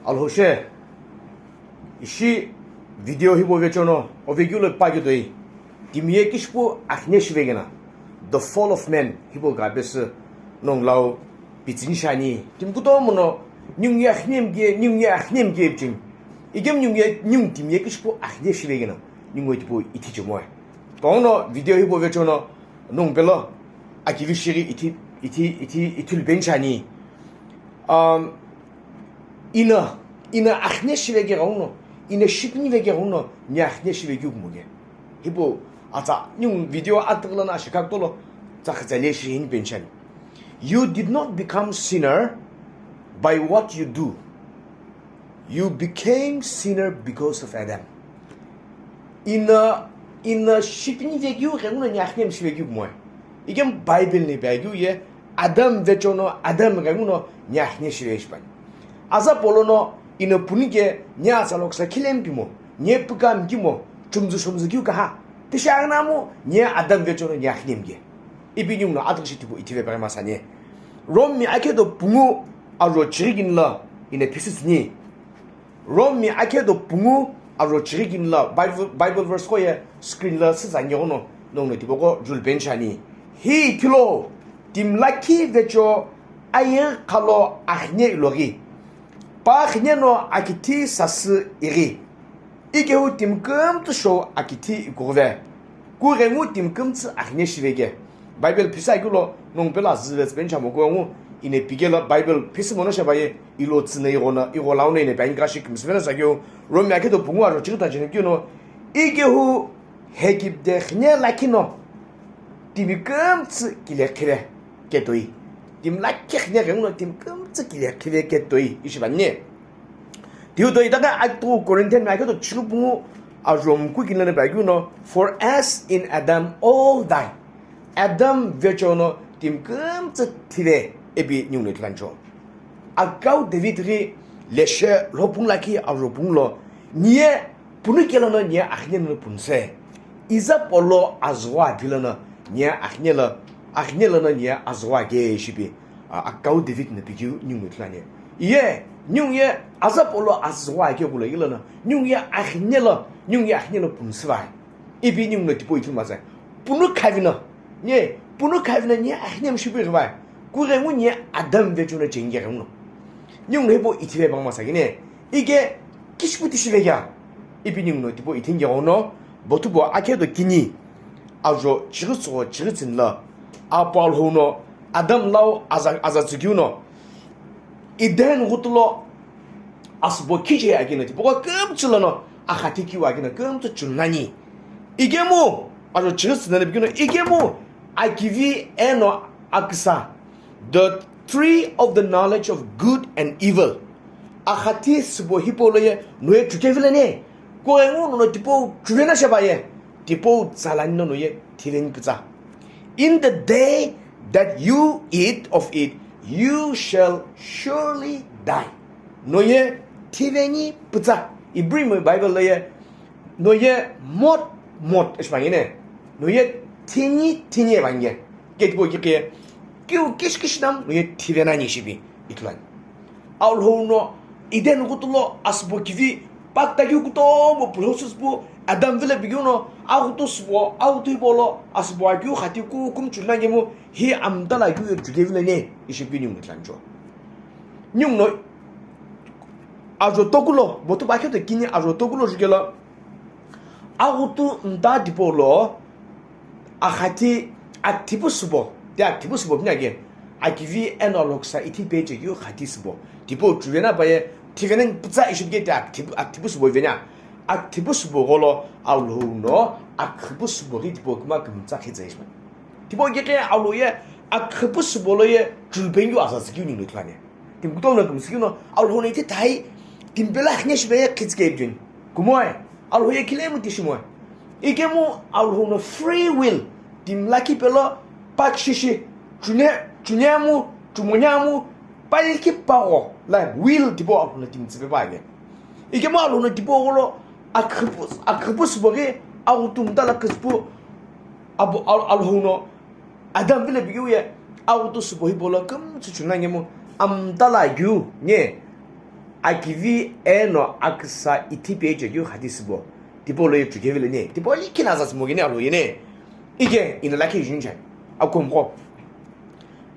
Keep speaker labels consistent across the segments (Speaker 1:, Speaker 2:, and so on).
Speaker 1: Alhou ici vidéo hibo vechono ovegule pagidoi Timi kishpo axine shvegena the fall of man hibo gabes nong lao pitin shani tim kuto mono nyung ya khnem ge bjing igem nyung Timi kishpo axine shvegena nyung wo tipo ithikeu mo tono video hibo vechono nong belo akivishi itul benchani ina axine shvege rono ina shipni vege rono nya axine shvege moge hibo aza nyung video atughu na ashekha kutolo zakhzale shin benchani. You did not become sinner by what you do. You became sinner because of Adam. In shipni vege rono nya axine shvege mo igem bible ni vege ye Adam vechono Adam rono nya axine shvege ban aza polono ina punike nya saloksa kilempimo nye pukam gimo chumzu gyuka ha tishagnamu nya Adam vechono nya khnemge ibinyumno adrishitibo itive paramasanye rommi akedo bungu aro chiriginla ina pisisni rommi akedo bungu aro chiriginla bible verse koye screen la sizanyono nongno tibogo julbenchani hi kilo timlaki vecho ayer kalo ahne ilogi pa khnyeno akiti sas iri ikehu timkum tu show akiti igove ku remu timkum tsu akhne shivege bible pisa igulo nong bela zves bencha mo go ine bigela bible pisa mono shabaye ilo tsne irona iro laune ne ban gashi kimsvena sagyo rom yakedo bungwa chigta jene gyno ikehu hegibde khne lakino timkum tsu kilekre ketoi tim lakkhne rengno timkum tsu kilekre ketoi ishibanye 디오도 이다가 아또 고린텐 마이크도 추bungu 아롬 꾸길라네 바규노 for as in Adam all die Adam vechono tim금츠 티레 에비 뉴네 트란조 아까우 데비드리 레셰 로풍라키 아로풍로 니에 부르켈로노 니에 아흐네노 분세 이자 볼로 아즈와 빌로노 니에 아흐네로노 니에 아즈와 게시비 아까우 데비드네 비규 뉴네 트라네 예 뉴예 아자폴로 아즈와 게고로 일로나 뉴예 아흐네로 분스바 이비 뉴네 디보 이투마자 부누카비나 예 부누카비나 니 아흐네임 슈비르바 구레무 니 아담 베주나 쟁게르노 뉴네보 이티베 방마사기네 이게 키슈부티 시베야 이비 뉴네 디보 이팅게오노 보투보 아케도 기니 아조 지르츠인라 아팔호노 아담 라우 아자츠규노 이덴 kutolo asbo kije agina boga 금줄로노 아카티키와 agina 금줄 줄나니 이게 뭐 아주 지었으나 비기노 이게 뭐 akivi eno aksa the tree of the knowledge of good and evil akati sbo hipoloye 노에 주케빌레네 고행은 너 디포 주변에 샤바ye 디포 잘안노 노에 티렌 그자 in the day that you eat of it you shall surely die. 너의 티벤이 부자. 이브리모 바이블에 너의 못 이스방이네. 너의 티니에 방게. 게고 이게 끼우 끼시남 너의 티벤아니 시비 이틀란. 알호노 이덴 그것도 아스보키비 빠따기고도 뭐 브로스스보 아담빌레 비교노 아우토스보 아우토이볼로 아스보아규 하티고 꿈줄나게 뭐히 암달아규 주게빌레네 이시비니 못란죠 뉴노 아조 토글로 보토 바케도 기니 아조 토글로 주게라 아우토 음다디볼로 아하티 아티부스보 데 아티부스보 그냥게 아키비 에놀록사 이티베제규 하티스보 디보 주베나 바에 티게는 부자 이시게 데 아티부스보 왜냐 aktivusubogolo alhou akivusubori tipo kmakum tsakhizeishma tipo geke alhoye akivusuboloye julbengu asasgiuni nutlane tim kutolo kumsigino alhone ti tai timbela khnyeshbe khizgebjun kumoy alhoye kilemu tishmoy igemu alhono free will tim lakipelo pakshishi junyamu tumonyamu palki pawo la will tipo alhono tim tsebebage igemu alhono tipo golo akibus boge autumdala kispo abu alhono adam bile biye autus bohi bola kum chunangemo amdala yu nye akivi eno aksa itipeje yu hadisbo dipolo yu tukevele ne dipolo ikinaza smogene alo yene ige ina laki jinja akombo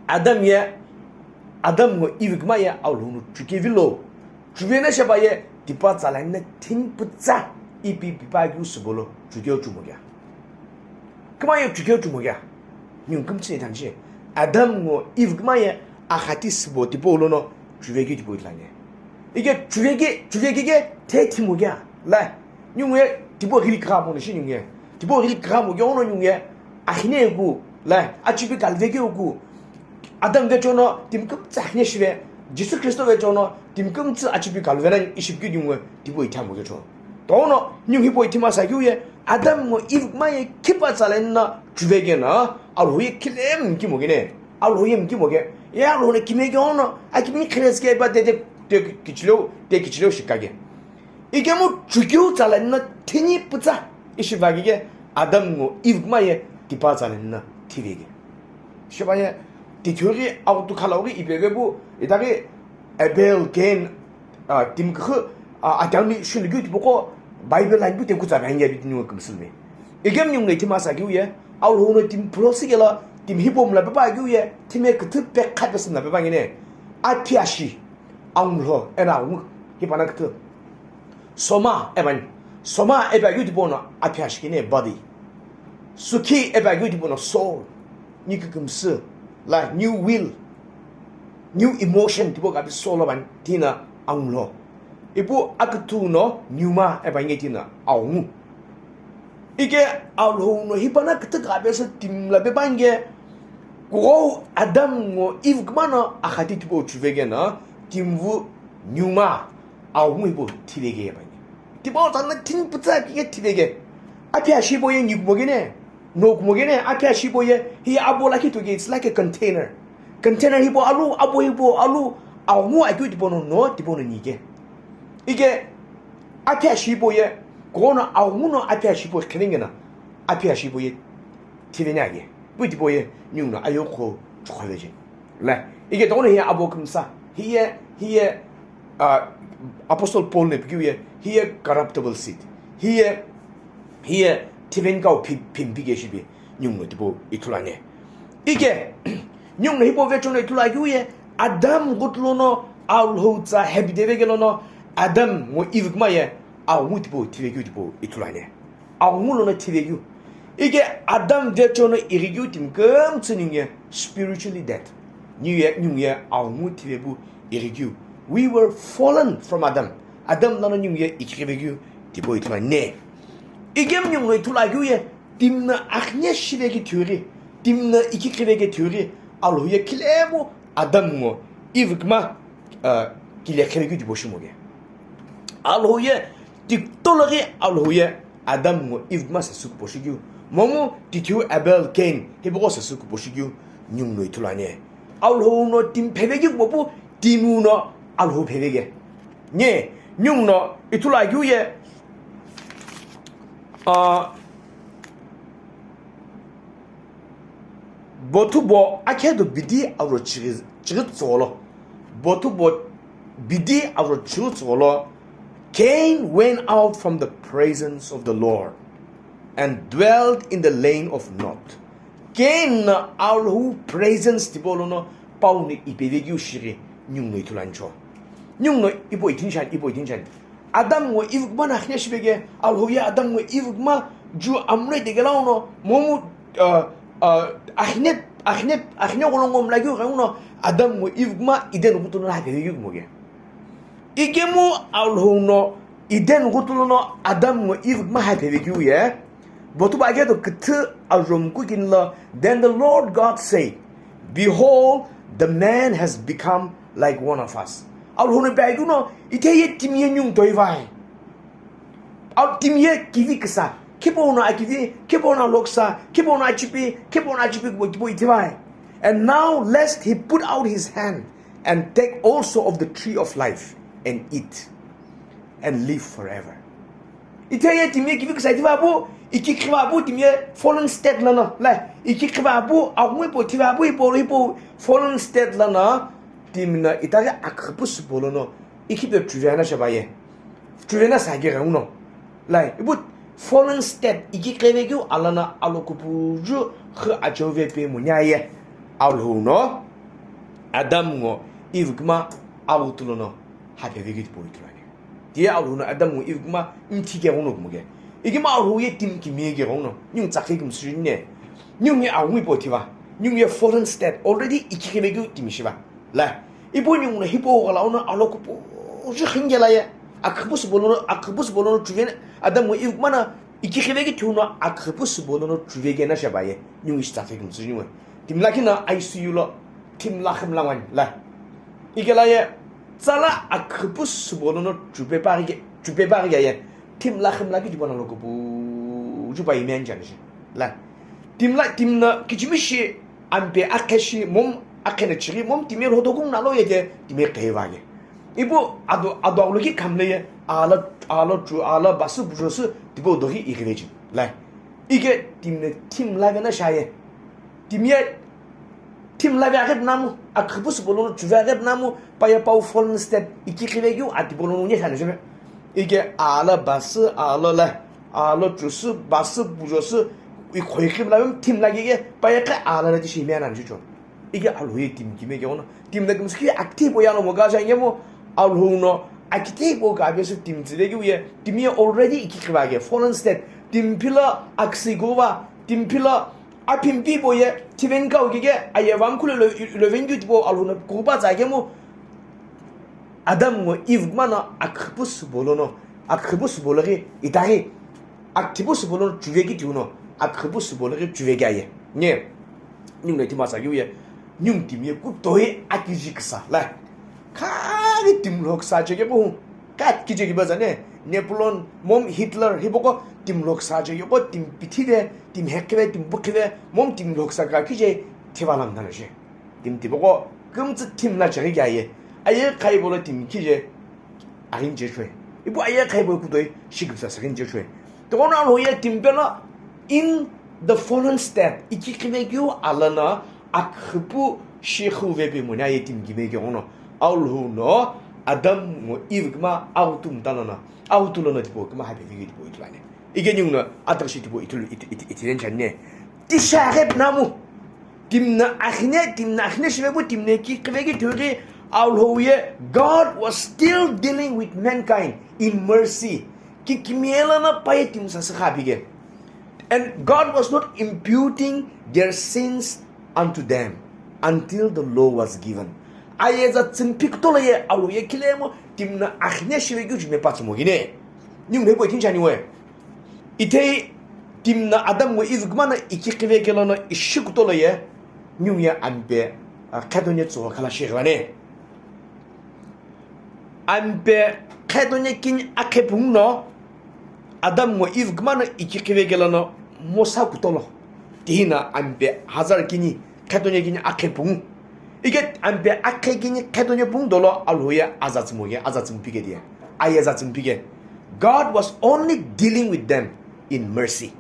Speaker 1: adam ngo ivigma ya alhou tukevilo 주변에 샤바에 디파 잘했네 팀부자 이비 비바규 스볼로 죽여 주먹이야 그만요 죽여 주먹이야 윤금치 당시 아담고 이브마에 아하티스보 디볼로노 주베기 디볼라네 이게 주베기게 대티목이야 라 윤에 디보 힐크라보는 신윤에 디보 힐크라모 요노 윤에 아히네고 라 아치비 갈베기오고 아담 대초노 팀급자 하네시베 지수 그리스도 외쳐노 dim금츠 아치비 갈베는 20개 중에 디보 이타 먹여줘 도노 뉴히보 이티마 사규에 아담 뭐 이브마에 키파 잘했나 주베게나 알호이 킬렘 기모게네 알호이 기모게 예 알호네 기메게오노 아키미 크레스게 바데데 기치료 시카게 이게 뭐 주교 잘했나 티니 뿌자 이시바기게 아담 뭐 이브마에 디파 잘했나 티베게 시바에 디토리 아우토칼라오게 이베게부 이다게 Opelo gain ithikeu atangni shulgu tiboko bible line bu tem kutsugha nya bi tinu kumsulme igam nyung ne timasa giuye Alhou no tim prosigela tim hibom la ba giuye time kutu pe khabes na ba ngine atiashi Alhou era wu hibana kutu soma eba yu tibono atiashi kine body suki eba yu tibono soul nikumsu la new will new emotion tipo gabi solo ban tina anglo ibu aktuno newma eba ngetina awu ike Alhou no hibana kete gabi se timla be bange go adam ngo ivgmana akhati tipo chuvegena timvu newma awu ibu tivege bange tipo tanna tin putsa ike tivege apia shiboye nyugmogene no kumogene apia shiboye hi abola kitoge it's like a container hibo alu abo hibo alu awu agu dibono no dibono nige 이게 앞에 15에 그거는 아우노 앞에 15 그런게나 앞에 15에 티베냐게 부디보에 뉴나 아요코 축하되지 라 이게 돈이 아보 금사 히에 아포스톨 폴네 비교에 히에 corruptible seed 히에 티벤가오 핀비게시비 뉴노 디보 이툴라네 이게 뉴노 히보 베촌에 이툴라기에 아담 고틀로노 알호자 헤비데베게로노 아담 뭐 이브마에 아우무티보 티베규디보 이툴라네 아우물로노 티베규 이게 아담 데초노 이리규팀 금츠닝에 spiritually dead 뉴에 아우무티베부 이리규 we were fallen from 아담 나는 뉴에 이키베규 디보 이툴라네 이게 뉴에 이툴라규에 딤나 악냐 시베기 튜리 딤나 이키키베기 튜리 알호에 킬레모 아담 뭐 이브마 길레케베규 디보 시모게 Alhouye kutolo Alhouye Adam mo ivma se suku poshigu momo ithikeu Abel Cain hebro se suku poshigu nyung no itulane Alhou no tim pebegi bobu timu no Alhou pebege nye nyung no itulagu ye botubo akedo bidi awro chirit zolo botubo bidi awro chirit zolo Cain went out from the presence of the Lord and dwelt in the lane of Nod. Cain na Alhou presence tibolono pauni ipevegi ushiri nyung no itulancho. Nyung no ibo itinchan. Adam wo ivgma na khnyashbege Alhou ya Adam wo ivgma ju amre degelauno momu ahne golongom lagi uno Adam wo ivgma iden gutuno na pevegi moge. Igemu Alhou no iden gutulo Adam ngo ivma hapevigu ye botu bagedo ktu alrom kukinla then the Lord God said behold the man has become like one of us Alhou no bagu no iteye timye nyung toivai al timye kiviksa kibona akivi kibona loksa kibona achipi boy tivai and now lest he put out his hand and take also of the tree of life and eat and live forever. Iteye timye kivik saitivabu ikiqive timye fallen state lana la ikiqive agwepo tivabu ipo fallen state lana timna itaga akhpus bolono ikibe 주변에 셔봐예 주변에 사게가 우노 라이 이거 foreign state ikiqive alana alokupuju khaqhiphelu munyaye Alhou Adamgo ivgma awtulono habeve기 보이더라니 뒤에 Alhou Adamgo ivgma imtige 오노 뭐게 이게 Alhou의 팀 김이게 오노 뇽 작게금 수준네 뇽이 아웅이 보티바 뇽이 foreign state already ikiqive 팀이시바 라 이번 뇽은 히보가 나오는 alokupuju hingel아ye akhiphelu bolonu 주변에 Adamgo ivg마나 ikiqive tuno akhiphelu bolonu 주변에나 샤바ye 뇽이 작게금 수준이 timlakina ICUlo timlakhamlawan la igelaye tsala akhiphelu bolonu jubeparige ye timlakhamlaki jibonalo ko juba imenjanji la timna kichimishi ampe akashi mom akene chiri mom timir hodogum nalo yege timir kevage ibo adawluki kamleye ala basu bujosu tibo dohi igreji la ige timlagana shaye timye timlagageb namu akhiphelu bolonu juvageb namu paya pau foreign state ikiqive atbolonu nye sanjeme 이게 알아 바스 알아라 알아 주스 바스 부조스 이 거기라면 팀나게 빠야까 알아라지 시면 안 주죠 이게 알로의 팀 김에 경우는 팀나게 무슨 액티브야노 뭐가 자냐 뭐 알로노 액티브 가비스 팀들에게 위에 팀이 already 이기크바게 foreign state 팀필라 악시고와 팀필라 아핀비보에 티벤가 오게 아예 왕쿨 레벤규디보 알로노 고바 자게 뭐 Adam ivgmana akhiphelu bolono akhiphelu bolori itari akhiphelu bolono juvegi tuno akhiphelu bolori juvegaye nye nyung ti masa yuye nyung timye kutoi akijiksa la kari timlok sa jege bo kat kijegi bazane Napoleon mom Hitler hiboko timlok sa jege bo tim pitide tim hekewe tim bukewe mom timlok sa ka kije tibalam naje tim tibogo 금지 팀나 저기가ye 아예 가이보로 팀키제 아닌 제초에 이거 아예 가이보 구도에 시급사 사긴 제초에 또는 후에 팀별로 in the foreign step 이키키메교 알라나 악흐부 시후베비 문야의 팀기메교 오너 알후노 아담 뭐 이브그마 아우tum다나나 아우툴로나 디보 그마 하베비기 디보 이틀라네 이게 뇽나 아닥시 디보 이틀 잔네 티샤렙 나무 팀나 axine 시베부 팀네 키크베기 되게 Alhouye, God was still dealing with mankind in mercy. And God was not imputing their sins unto them until the law was given. Ayeza tsimpikutoloye alhouye kilemo timna axine shivegu jume patsumogine. Ning nebo itinchani we. Ite timna adam we izgmana ikiqive kelona ishikutoloye nyuya ambe kadonye tso kala shirwane. Ampe khedonye kin akhepungno adam mo ivgmana ikiqive gelano mosa kutolo dina ampe hazar kini khedonye kin akhepung 이게 ampe akhekini khedonye pung dolo alhoya azatsmoge azatsmpige dia ayazatsmpige God was only dealing with them in mercy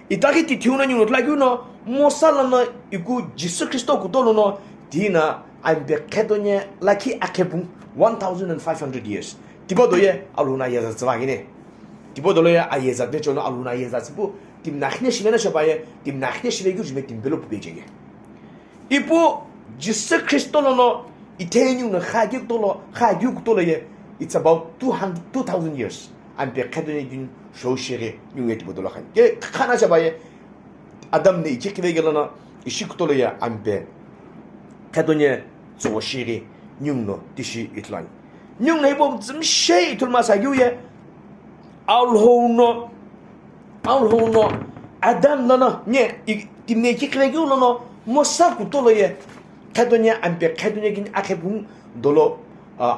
Speaker 1: itaki titiuna nyunot laguno mosa lana iku Jesus Christo kutolono dina ampe khedonye laki akhepung 1,500 years. Tibodoye aluna yazatsvagine. Tibodoye ayezatbechono aluna yazatsbu tim nakhne shivena shabaye tim nakhne shivegu jme tim belop bejege. Ipo Jesus Christolono itenu na khaqhiphelu it's about 2,000 years. And be kadone din shoshere nyunge tibodolo khan. Ke khana shabaye adam ne ikiqivegelana ishikutoloya ambe kadone zoshiri nyungno dishi itlan nyung nei bom zum shei tul masagiye alhouno adam lana nye timne kikregu lana mosa kutoloye kadonya ampe kadonya gin akhebun dolo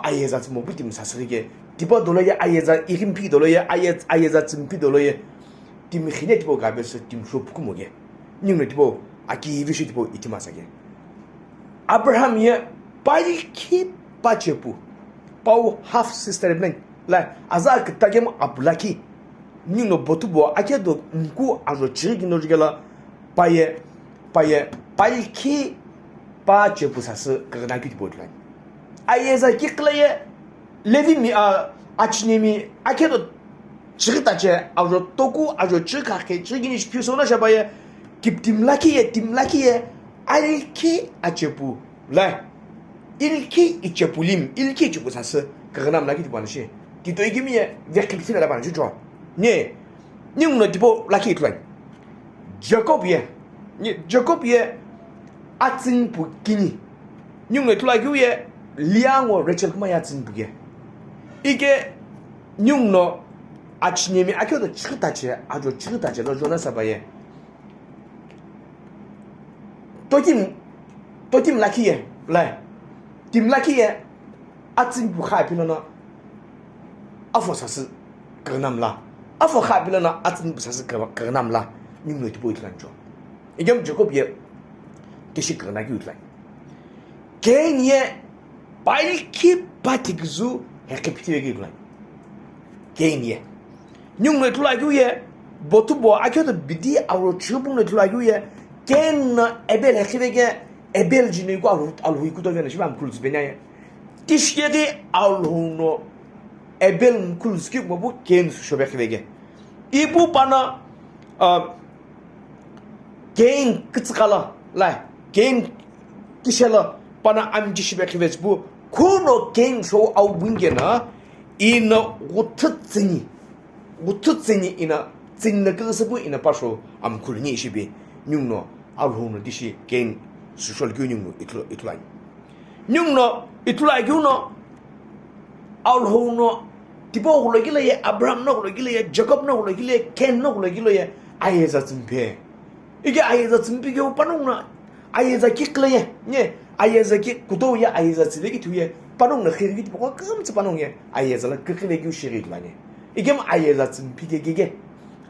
Speaker 1: ayezat mo bitim sasrige dibo doloye ayeza irimpi doloye ayeza tsimpi doloye tim khinet bo gabes tim shopku moge nyung dibo akivishi dibo itimasage Abraham ye Paliki pachepu pau half sister blank la azak tagem abulaki nino botubo akedo nku azo chigi no jigala paye paliki pachepu sas kana kiti botlan ayeza kiklaye 레비미 아치님이 아케도 지르다제 아주 또고 아주 지가게 지기니 피소나 샤바에 깁팀라키에 알키 아체부 라 일키 이체불림 일키 주부사스 그거남 라키디 반시 기도 이기미에 vechewo 반시 줘 네 님노 디보 라키 트라이 자코비에 아친 부기니 님노 트라이구에 리앙오 레첼 그마 아친 부게 이게 님노 아치님이 아껴도 치르다제 아주 치르다제로 조나사바에 또팀 라키에 라 팀 라키에 아친 부카필로나 아포사스 그남라 아포카필로나 아친 부사스 그남라 님노 디보 이트란죠 이게 저거비에 계시 그나기 이트란 개인의 발키 바티그주 해케피티에게 이트란 개인의 님노 틀라기에 보투보 아껴도 비디 아로 추봉노 틀라기에 겐 에벨 해케베게 에벨 지니고 알후 쿠도베나 시밤 쿨스 베냐에 티시게게 알후노 에벨 쿨스키 뭐부 겐 쇼베케베게 이부 바나 겐 크츠칼라 겐 티샬라 바나 암지시베케베스부 코노 겐 쇼 아우빙게나 이노 우트츠니 이나 찐나 그스부 이나 파쇼 암쿨니 시비 뉴노 알후노 디시 겐 수셜 교육노 이틀라이 뉴노 이틀라이 교노 알후노 디보 홀로길레 아브라함노 홀로길레 자콥노 홀로길레 켄노 홀로길레 아예자 쯤페 이게 아예자 쯤피게 오빠노나 아예자 키클레 예 아예자 키 구도야 아예자 찌데기 투예 빠노나 헤르기 디보가 끔츠 빠노예 아예자라 그크레 교시리라니 이게 아예자 쯤피게게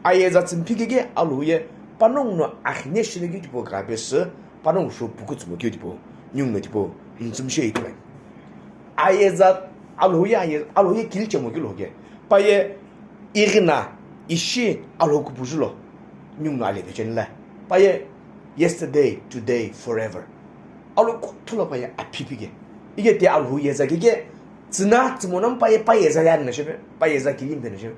Speaker 1: 아예자 쯤피게게 알후에 빠농노 axine shirigi tipo grabes 빠농 쇼 부구츠모 교디보 뉴노 tipo 인좀셰 이토라 아예자 알후에 길점모 길로게 빠예 이그나 이시 알호쿠 부줄로 뉴노 알레데 젠라 빠예 yesterday today forever 알호 쿠톨로 빠예 아피피게 이게 대 알후예자 이게 지나 지모는 빠예자 야는 셔베 빠예자 길림되는 셔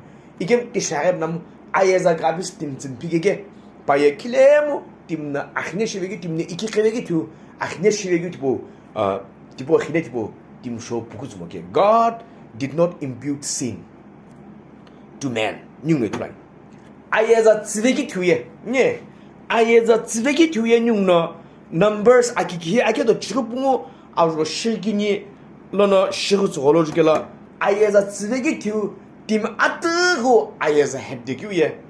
Speaker 1: 이게 디샤랩 남 아예자 grabes 팀쯤피게 바에 킬레모 팀나 axine 시베기 팀네 이키qive 투 axine 시베기 tipo axine tipo tim show 부구즈모게 God did not impute sin to man 뉴노 트라이 아예자 츠베기 투에 네 아예자 츠베기 투에 뉴노 numbers 아키기 아케도 치고붕어 아우로 실기니 로노 시구즈 올로주게라 아예자 츠베기 투팀 atughu 아예자 heb데기에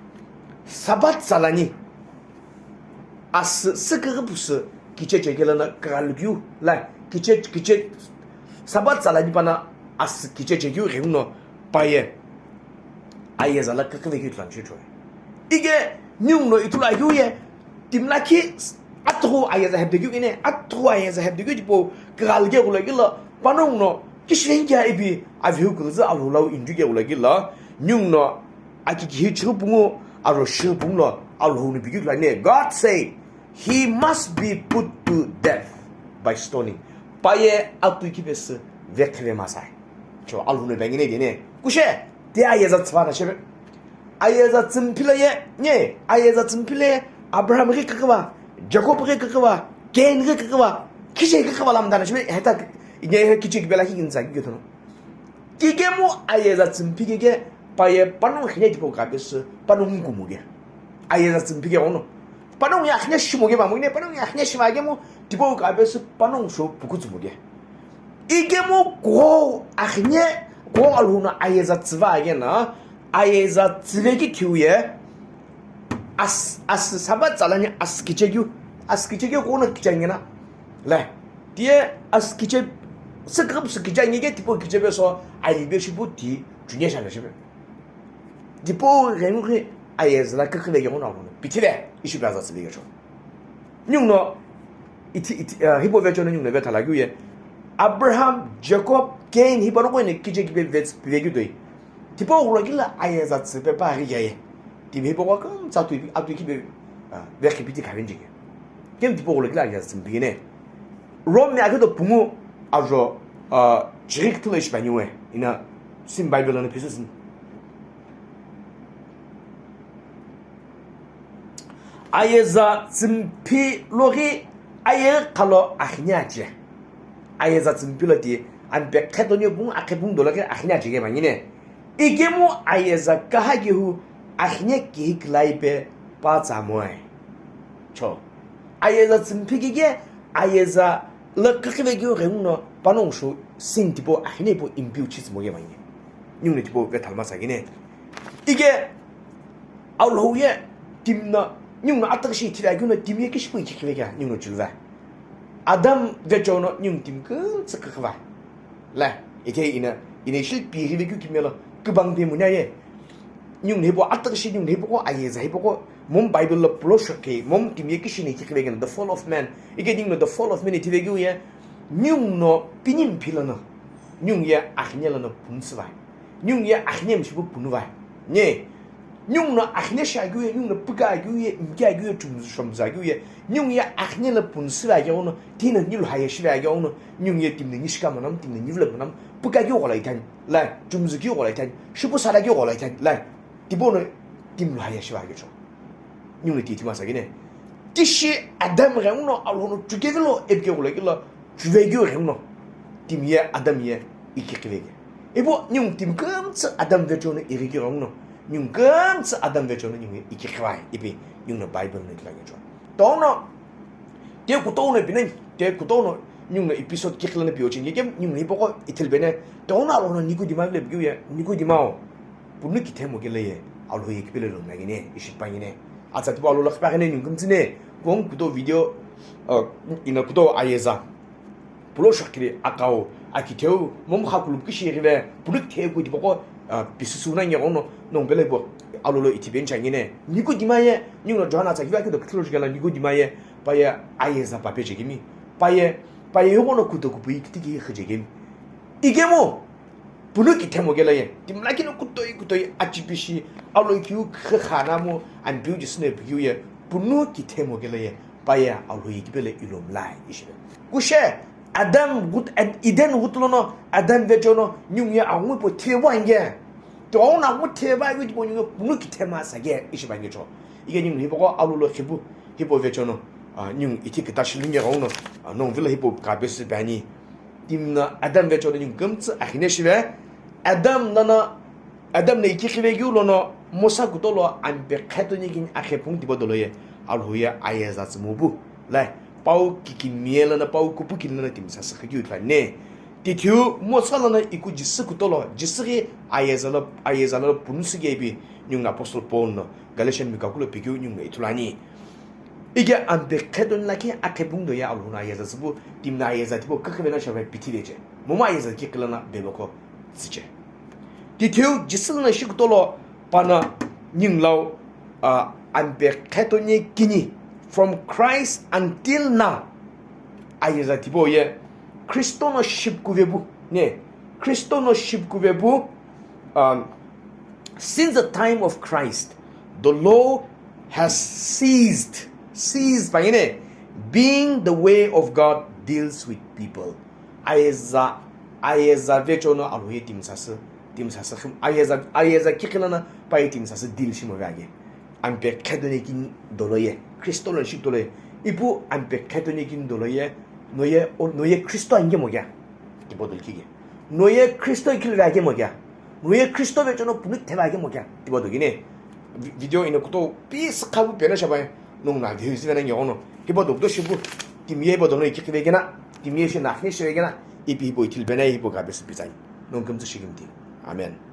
Speaker 1: 사밧 살라니 아스 스그그 부스 기체제gelana 갈규 라 기체 사밧 살라니 바나 아스 기체제규 레우노 바예 아예자라 그크베기 트란치초 이게 뉴노 이툴라규에 팀라키 atughu 아예자 heb데규이네 atughu 아예자 heb데규 tipo 갈게 올라길라 바노노 기시행게 이비 아비후 그즈 아울라우 인주게 올라길라 뉴노 아키기 치부붕어 아로 시부붕로 알호니 비규라네 God say he must be put to death by stoning 바에 아투이키베스 vechewo 마사이 저 알호니 뱅이네 되네 꾸셰 대 아예자 ts바나셰 아예자 쯤필레에 네 아예자 쯤필레 아브라함이 그거와 자코브이 그거와 겐이 그거와 키셰 그거와 람다나셰 해다 이게 키치기 벨라키 인자기 교토노 이게 뭐 아예자 쯤피게게 바에 빠노 헤네디보 가베스 빠노 구무게 아예자 쯤피게 오노 빠농이 axine 시모게 마모네 빠농이 axine 시마게 뭐 디보 가베스 빠농 쇼 부구즈모게 이게 뭐고 axine 고 알후나 아예자 츠바게나 아예자 츠베기 큐에 아스 사바 잘라니 아스키체규 고는 기장이나 레 디에 아스키체 스크럽스 기장이게 디보 기체베서 아이베시부 디 주니샤나시베 디보 레무리 아예즈라 그크레게 오나오는 비티레 이슈바자스 비게죠 뉴노 히보베조는 뉴노 베탈라규에 아브라함 자콥 게인 히바노고네 기제기베 베기도이 디보 올라길라 아예자스 베바리게 디베보가 금 자투 아투키베 베키피티 가빈지게 겜 디보 올라길라 아예자스 비네 롬네 아그도 부모 아조 direct is peniu ina sim Bible na pisus ayeza zimpi lori aye kalo akhniaje ayeza zimpi lodi ambe khedonyo bun akebun dolake akhniaje ge mangine igemu ayeza kahagihu akhne ki klaibe pa zamoy cho ayeza zimpi ayeza le khaqhiphelu reuno panongsu sintibo akhne보 임비우치스 뭐게 많이 뉴네 tipo vetalmasagine 이게 Alhou에 dimna 뉴나 atughu ti라기는 dimye kishbu ikiqive 뉴노 줄va adam vechewo 뉴 dim그 khaqhiphelu la 이게 ina 실비리비규 김mel어 그방비 뭐냐에 뉴네 해보 atughu 뉴 해보고 아예자 해보고 몸 바이블로 플로셔케 몸 dimye kishini ikiqive the fall of man 이게 뉴노 the fall of man 이티베규에 뉴노 비님 필러너 뉴예 아히냐는 분스바 뉴예 아히냐 미시고 분우바 네 뉴노 아히냐 샤규에 뉴노 뿌가규에 임가규에 좀 뉴예 아히냐는 분스바 요노 티는 뉴 하예시바 요노 뉴예 팀는 니시가만함 팀는 뉴블만함 뿌가규 올라이탄 라 좀즈기 올라이탄 슈퍼사라기 올라이탄 라 디보는 팀 하예시바겠죠 뉴네 티티마사기네 티시 아담랑노 알호노 투게벨로 에브게 올라이길라 vechewo reuno timye adamye ikiqive ebo nyung tim kamts adam vechewo irigi reuno nyung kamts adam vechewo nyung ikiqive ibi nyung na bible ne tlagejo tono te kutolo binen te kutolo nyung na episode kiklane biochin yegem nyung ni boko itilbene tono alono niku dimale biuye niku dimao bunu kitemo geleye alho ikbelelo nagine ishipangine azat balo lakhpagine nyung kamtsine 공 구도 비디오 이나 구도 아예자 블로셔키리 아까오 아키테우 몸하고 그시리베 브릭 테고 디보고 비스수나 영어노 농벨레보 알로로 이티벤창이네 니고 디마에 니노 조하나 자기와도 클로지갈라 니고 디마에 바에 아예자 바페지기미 바에 요거노 구도 부이티기 흐지김 이게 뭐 브릭이 테모겔라에 dim라키노 쿠토이 아키비시 알로이큐 khaqhiphelu 안 비우지스네 비우에 부누기 테모겔라에 바에 알로이기벨레 일롬라이 이시베 구셰 Adam gut iden gutlono Adam vechewo nyungye angwe po tewange to na mu teba wi bo nyungye bunu kitema sage ishibangecho 이게 님 해보고 알로로 히보 vechewo nyung ithikeu tashlinge ono non vile hibo kabes bani dimna Adam vechewo nyung gamts axine shive Adam ne ikiqive lono mosa kutolo ambe khatonikin akhepung dibodoloye Alhouye ayezats mubu la pau kikimielana pau kupukilana timsasa khaqhiphelu ithikeu mosalana ikujis kutolo jisri ayezala punsugebi nyung apostle Paul no Galatian mikakulo pigeu nyung itulani 이게 안데 캐돈라키 아케붕도야 알로나 예자스부 dim나 예자티보 크크베나 샤베 비티레제 모마 예자 키클라나 베보코 지제 디테우 지슬나 시크톨로 파나 닝라우 안베 캐토니 기니 from Christ until now 아예자티보예 크리스토노 19회부 네 크리스토노 19회부 since the time of Christ the law has ceased by being the way of God deals with people. ayeza vechewo alhouye timsasa ayeza kiklana pai timsasa deal shimoviage ampe khadonekin doloye kristolon shikdoloye ibu ampe khadonekin doloye noye kristo ange mogya 디보들기게 노예 크리스토 kilvage mogya 노예 크리스토 vechewo bunuk tevage mogya 디보들기네 비디오 이노 것도 삐스하고 변하셔봐요 농나 되시는 경우는 기본도 없도시고 디미에버도는 이키qive게나 디미에시 나히시에게나 이비보 이틀베네 이보가 베스 비자이 농금도 시김디 아멘.